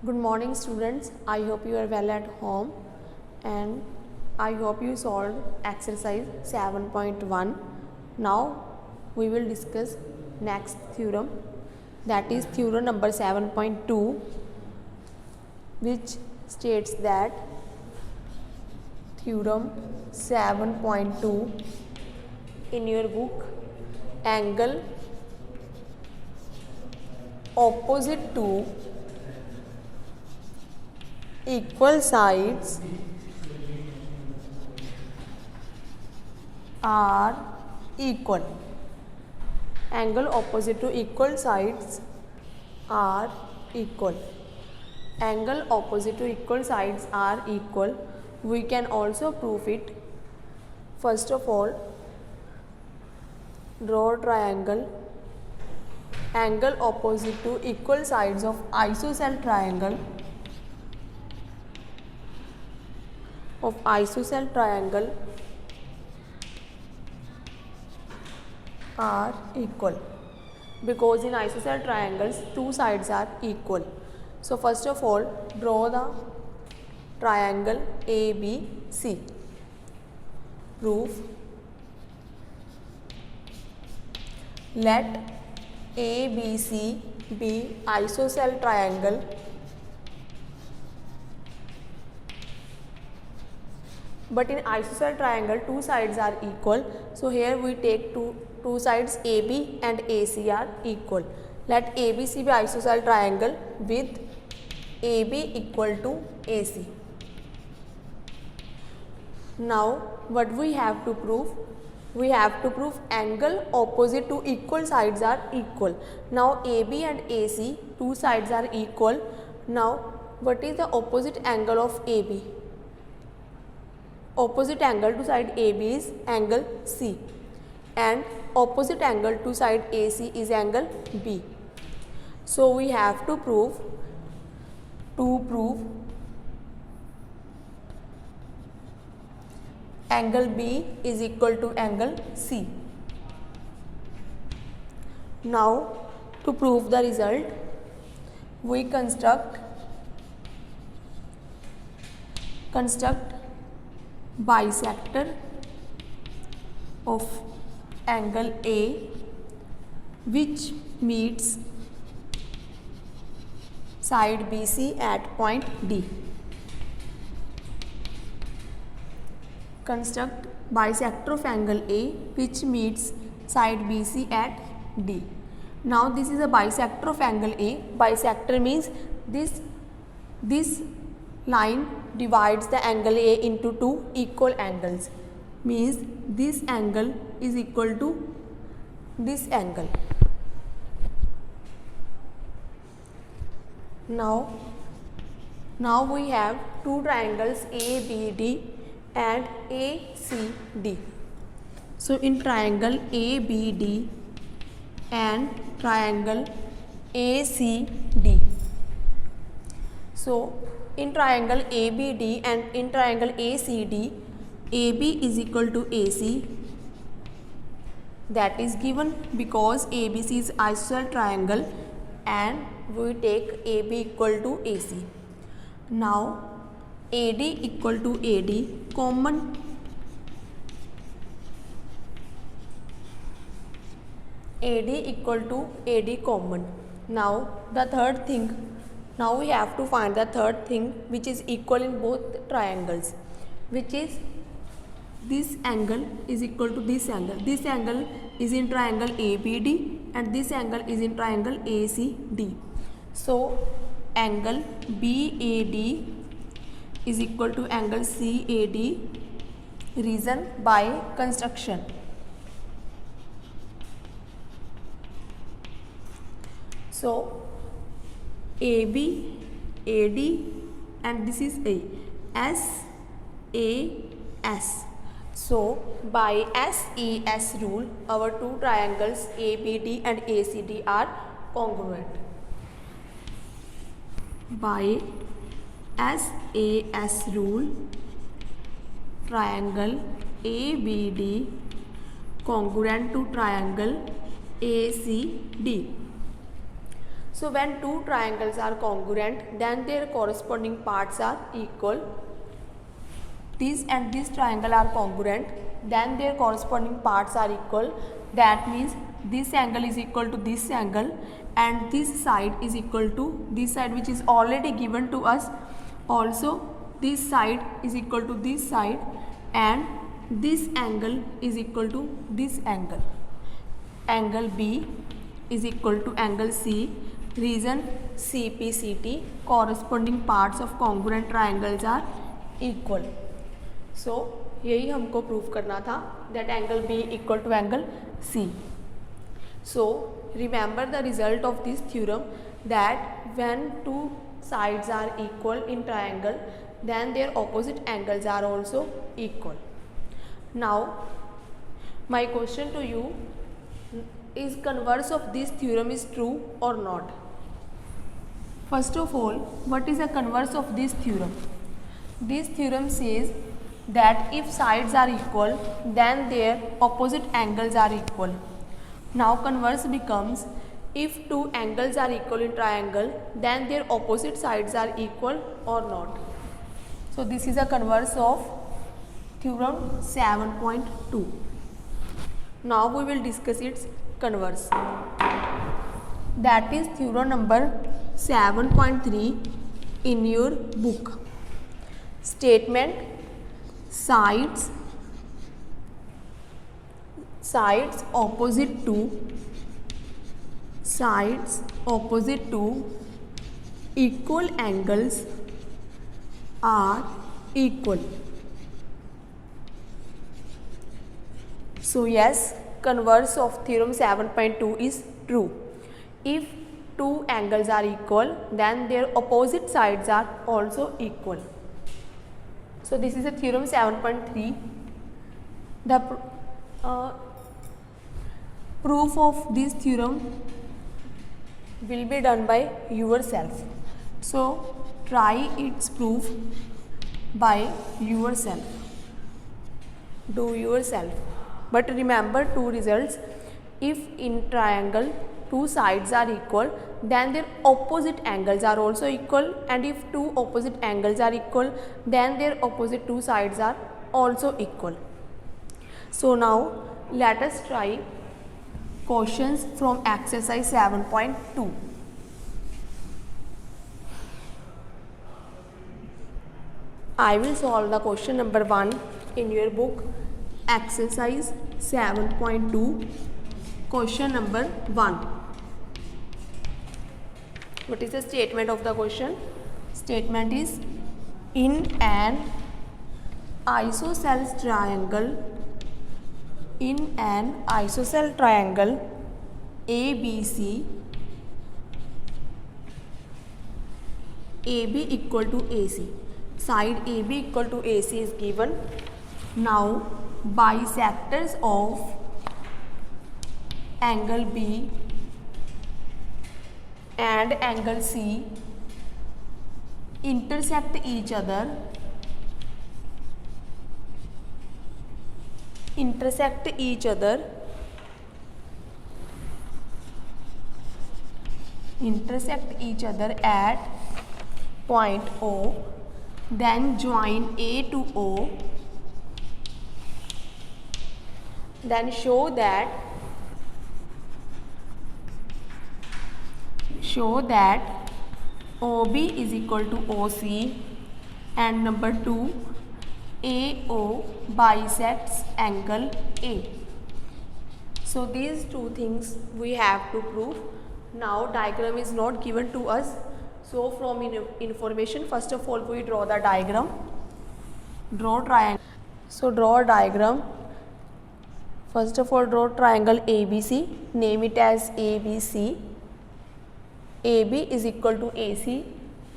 Good morning students. I hope you are well at home and I hope you solved exercise 7.1. Now we will discuss next theorem, that is theorem number 7.2, which states that theorem 7.2 in your book, angle opposite to equal sides are equal. Angle opposite to equal sides are equal. Angle opposite to equal sides are equal. We can also prove it. First of all, draw a triangle. Angle opposite to equal sides of isosceles triangle are equal, because in isosceles triangles two sides are equal. So first of all, draw the triangle ABC. Proof: let ABC be isosceles triangle but in isosceles triangle two sides are equal. So here we take two sides AB and AC are equal. Let ABC be isosceles triangle with AB equal to AC. Now what we have to prove? We have to prove angle opposite to equal sides are equal. Now AB and AC, two sides are equal. Now what is the opposite angle of AB? Opposite angle to side AB is angle C and opposite angle to side AC is angle B. So we have to prove angle B is equal to angle C. Now to prove the result, we construct bisector of angle A which meets side BC at point D. Construct bisector of angle A which meets side BC at D. Now this is a bisector of angle A. Bisector means this line divides the angle A into two equal angles, means this angle is equal to this angle. Now we have two triangles ABD and ACD. So in triangle ABD and triangle ACD, so in triangle ABD and in triangle ACD, AB is equal to AC, that is given because ABC is isosceles triangle and we take AB equal to AC. Now AD equal to AD common, AD equal to AD common. Now the third thing, now we have to find the third thing which is equal in both triangles, which is this angle is equal to this angle. This angle is in triangle ABD and this angle is in triangle ACD. So angle BAD is equal to angle CAD. Reason: by construction. So AB, AD and this is A, SAS. So by SES rule, our two triangles ABD and ACD are congruent. By SAS rule, triangle ABD congruent to triangle ACD. So when two triangles are congruent, then their corresponding parts are equal. This and this triangle are congruent, then their corresponding parts are equal. That means this angle is equal to this angle and this side is equal to this side, which is already given to us. Also this side is equal to this side and this angle is equal to this angle. Angle B is equal to angle C. Reason CPCT, corresponding parts of congruent triangles are equal. So यही हमको prove करना था, that angle B equal to angle C. So remember the result of this theorem, that when two sides are equal in triangle, then their opposite angles are also equal. Now my question to you is, converse of this theorem is true or not? First of all, what is the converse of this theorem? This theorem says that if sides are equal, then their opposite angles are equal. Now converse becomes, if two angles are equal in triangle, then their opposite sides are equal or not. So this is a converse of theorem 7.2. Now we will discuss its converse. That is theorem number 7.3 in your book. Statement: sides opposite to equal angles are equal. So yes, converse of theorem 7.2 is true. If two angles are equal, then their opposite sides are also equal. So this is a theorem 7.3. The proof of this theorem will be done by yourself. So try its proof by yourself. Do yourself. But remember two results. If in triangle two sides are equal, then their opposite angles are also equal, and if two opposite angles are equal, then their opposite two sides are also equal. So now let us try questions from exercise 7.2. I will solve the question number 1 in your book, exercise 7.2. Question number 1. What is the statement of the question? Statement is, in an isosceles triangle, ABC, AB equal to AC. Side AB equal to AC is given. Now bisectors of angle B and angle C intersect each other at point O, then join A to O, then show that OB is equal to OC, and number 2, AO bisects angle A. So these two things we have to prove. Now diagram is not given to us, so from information, first of all we draw the diagram. Draw triangle. So draw a diagram. First of all, draw triangle ABC, name it as ABC. AB is equal to AC.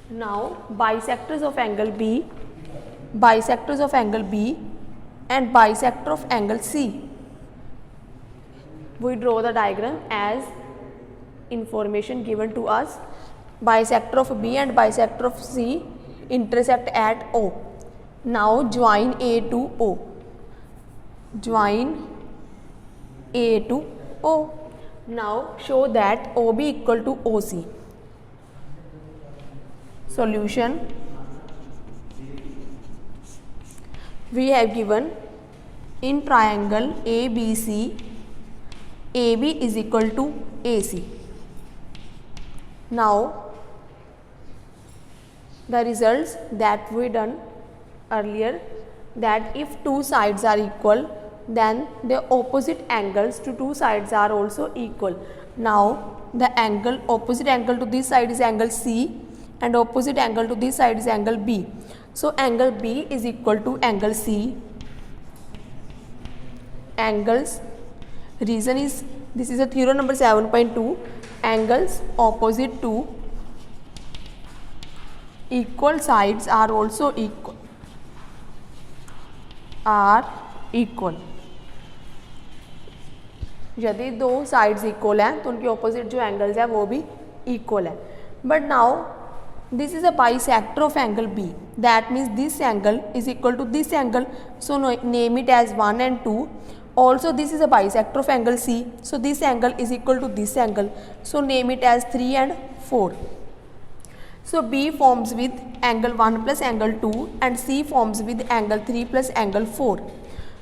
Now bisectors of angle B and bisector of angle C. We draw the diagram as information given to us. Bisector of B and bisector of C intersect at O. Now join A to O. Now show that OB equal to OC. solution we have given in triangle ABC, AB is equal to AC. Now the results that we done earlier, that if two sides are equal, then the opposite angles to two sides are also equal. Now the angle, opposite angle to this side is angle C and opposite angle to this side is angle B. So angle B is equal to angle C. Angles, reason is, this is a theorem number 7.2, angles opposite to equal sides are also equal, यदि दो sides equal हैं तो उनके opposite जो angles है वो भी equal है. But now this is a bisector of angle B, that means this angle is equal to this angle, so name it as 1 and 2. Also this is a bisector of angle C, so this angle is equal to this angle, so name it as 3 and 4. So B forms with angle 1 plus angle 2 and C forms with angle 3 plus angle 4.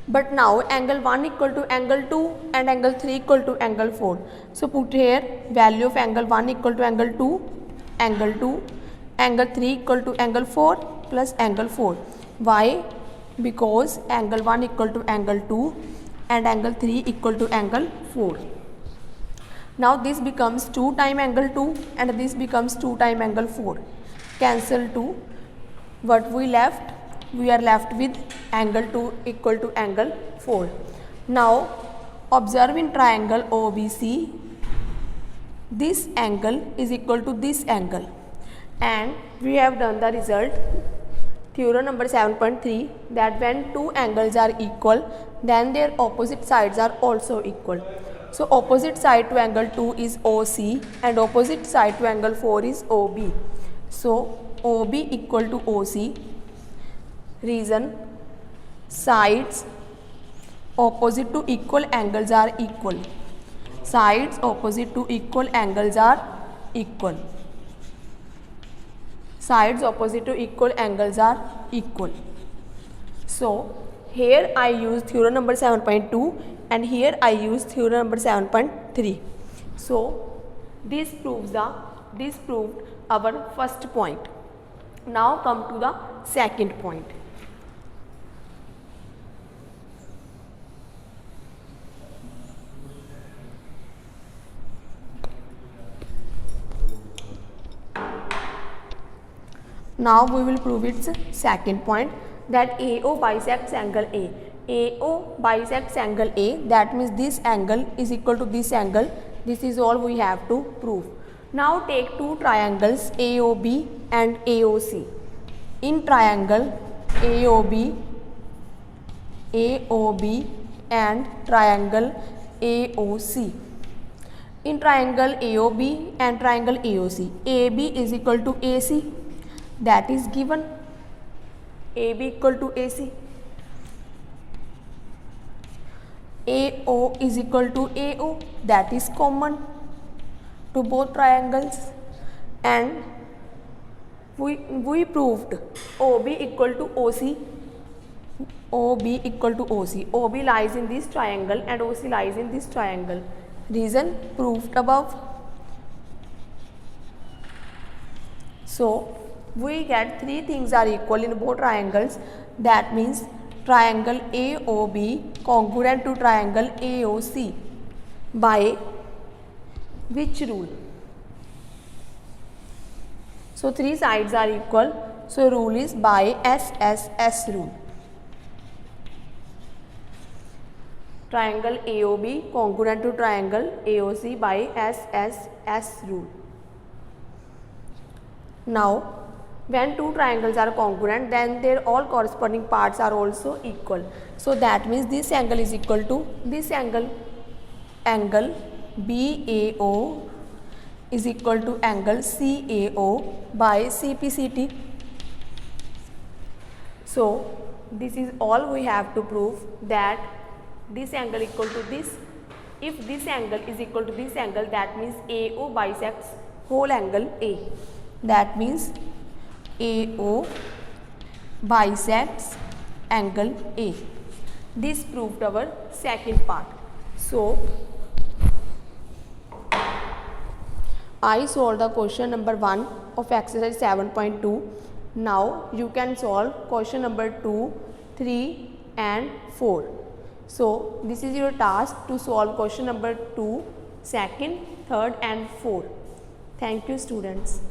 But now angle 1 equal to angle 2 and angle 3 equal to angle 4. So put here value of angle 1 equal to angle 2, angle 3 equal to angle 4 plus angle 4. Why? Because angle 1 equal to angle 2 and angle 3 equal to angle 4. Now this becomes 2 times angle 2 and this becomes 2 times angle 4. Cancel 2. What we left? We are left with angle 2 equal to angle 4. Now observe in triangle OBC, this angle is equal to this angle, and we have done the result, theorem number 7.3, that when two angles are equal then their opposite sides are also equal. So opposite side to angle 2 is OC and opposite side to angle 4 is OB. So OB equal to OC. Reason, sides opposite to equal angles are equal. Sides opposite to equal angles are equal. Sides opposite to equal angles are equal. So here I use theorem number 7.2 and here I use theorem number 7.3. So this proved our first point. Now come to the second point. Now we will prove its second point, that AO bisects angle A. AO bisects angle A, that means this angle is equal to this angle. This is all we have to prove. Now take two triangles AOB and AOC. In triangle AOB and triangle AOC. In triangle AOB and triangle AOC, AB is equal to AC, that is given. AB equal to AC. AO is equal to AO, that is common to both triangles. And we proved OB equal to OC. OB equal to OC. OB lies in this triangle and OC lies in this triangle. Reason proved above. So we get three things are equal in both triangles. That means triangle AOB congruent to triangle AOC by which rule? So three sides are equal. So rule is by SSS rule. Triangle AOB congruent to triangle AOC by SSS rule. Now when two triangles are congruent, then their all corresponding parts are also equal. So that means this angle is equal to this angle. Angle BAO is equal to angle CAO by CPCT. So this is all we have to prove, that this angle equal to this. If this angle is equal to this angle, that means AO bisects whole angle A. That means AO bisects angle A. This proved our second part. So I solved the question number 1 of exercise 7.2. Now you can solve question number 2, 3 and 4. So this is your task to solve question number 2, 2nd, 3rd and 4th. Thank you students.